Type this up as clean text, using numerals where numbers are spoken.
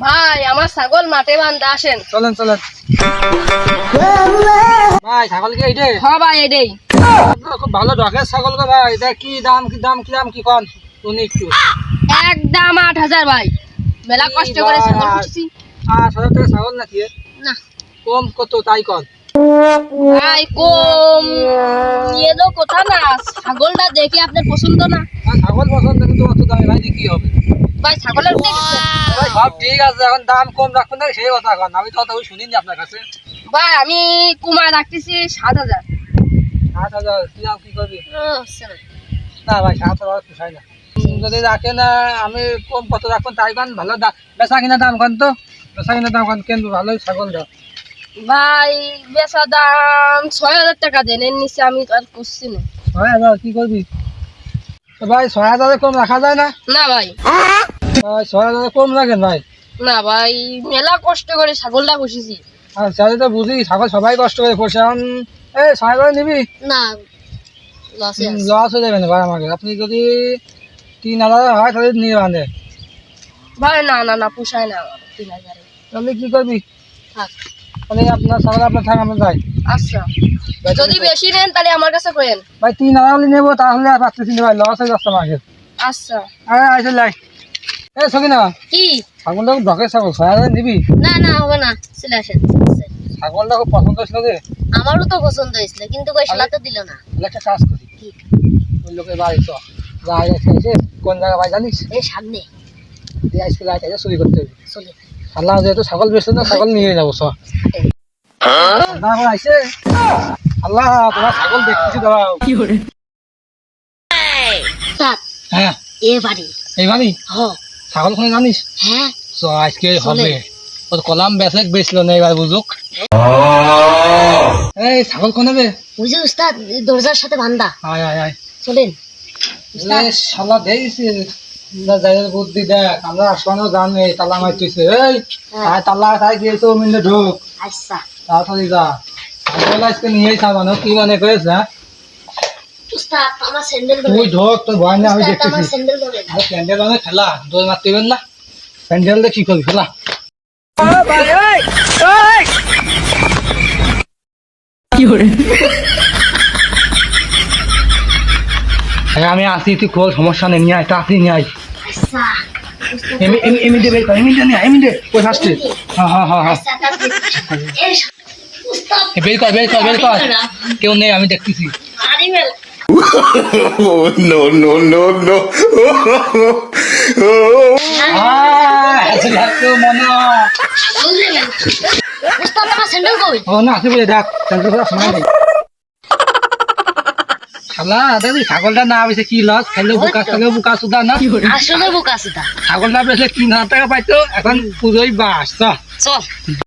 ভাই আমার ছাগল মাঠে বান্ধা আসেন। চলেন চলেন ভাই ছাগল কি এইটাই? হ্যাঁ ভাই এটাই। খুব ভালো ঢকের ছাগল গো ভাই। এটা কি দাম কি কন শুনি একটু। একদম 8,000 ভাই, মেলা কষ্ট করে ছাগল পুষছি। 8,000 টাকা ছাগল নাকি? না কম কত তাই কন। ভাই কম এলো কথা না, ছাগলটা দেখে আপনার পছন্দ না? ছাগল পছন্দ কিন্তু অত দামে ভাই কি হবে? ভাই ছাগলের উঠে গেছে। ভাই সব ঠিক আছে, এখন দাম কম রাখবেন না সেই কথা কন। আমি তো অত শুনিনি আপনার কাছে। ভাই আমি কুমায় রাখতেছি 7,000। 8,000 কি দাম কি করবি? না ভাই 7,000 পোষায় না। যদি রাখে না আমি কম কত রাখবেন তাই কন। ভালো দাম বেচা কিনা দাম কন তো, বেচা কিনা দাম কন কেন ভালোই ছাগল দাও। ভাই বেচা দাম 6,000 টাকা দেন, এর নিচে আমি আর করছি না। 6,000 কি করবি? তো ভাই 6,000 কম রাখা যায় না? না ভাই, ভাই 6,000 কম রাখেন ভাই। না ভাই মেলা কষ্ট করে ছাগলটা পুষেছি। আচ্ছা তো বুঝি ছাগল সবাই কষ্ট করে পোষে। এখন এই 6,000 নিবি? না লসে আছে। লস হয়ে যাবে না ভাই আমাকে। আপনি যদি 3,000 হয় তাহলে নিয়ে বাঁধে। ভাই না না না পোষায় না আমার 3,000। তাহলে কি করবি? থাক। তাহলে আপনার ছাগল আপনার থাক আমরা যাই। আচ্ছা যদি বেশি নেন তাহলে আমার কাছে কইেন। ভাই 3,000 হলে নেবো, তাহলে আর পাচ্ছি না ভাই, লস হয়ে যাচ্ছে আমাকে। আচ্ছা আরে আইসে লাই এই সকিনা, কি? ছাগলটা খুব ঢকের ছাগল, 6,000 নিবি? না না হবে না, চলে আসেন। ছাগলটা খুব পছন্দ ছিল যে। আমারও তো পছন্দ হয়েছিল কিন্তু কই শালা তো দিল না। তাহলে একটা কাজ করি, কি? ওই লোকের বাড়ি চ যাই আছে কোন জায়গা ভাই জানিস? এই সামনে দিয়ে আজকে লাইট আছে চুরি করতে হবে। চলে। আল্লাহ যেহেতু ছাগল বেচছে না, ছাগল নিয়ে যাবো চ। আইসে আল্লাহ তোমার ছাগল দেখতেছি দাঁড়াও। স্যার হ্যাঁ এ বাড়ি এই ভাবি হ। ছাগল কোনে জানিস? হ্যাঁ চ আজকে হবে। ওর কলাম বেচে বেচল না এবার বুঝুক। এই ছাগল কোনে বে? বুঝি উস্তাদ দরজার সাথে বান্ধা। আয় আয় আয় চলেন। শালা দেইছি যাইয়ের বুদ্ধি দেখ, আমরা আসমানও জানি তালা মারতেছে। এই আয় তালা খাই গিয়েছো মিলে ঢোক আচ্ছা তাড়াতাড়ি যা। ছাগল আজকে নিয়েই খাবানো কি মনে করেছ? হ্যাঁ উস্তাদ আমার স্যান্ডেল তুই ঢোক, তোর ভয় না আমি দেখতেছি। আমার স্যান্ডেল বলে আরে প্যান্ডেল মানে খেলা দোল মারতেবেন না, প্যান্ডেল দিয়ে কি করবি খেলা? আমি আসি, তুই খোল, সমস্যা নেই, নিয়ে আয় তাড়াতাড়ি নিয়ে আয়। আচ্ছা এমনি বের কর, এমনি নিয়ে এমনি ওই ফার্স্টে। হ্যাঁ হ্যাঁ হ্যাঁ হ্যাঁ এই উস্তাদ বের কর বের কর বের কর, কেউ নেই আমি দেখতেছি। আরে মেলা no, no, no, no. উস্তাদ আমার স্যান্ডেল কই? ও না আছে বলে দেখ, সময় নেই। শালা দেখবি ছাগলটা না বেশি কি লস, খেলে বুকা সুদা না। আসলে বোকা সুদা। ছাগলটা বেশি 3,000 টাকা পাইতো, এখন পুরোই বাস। চল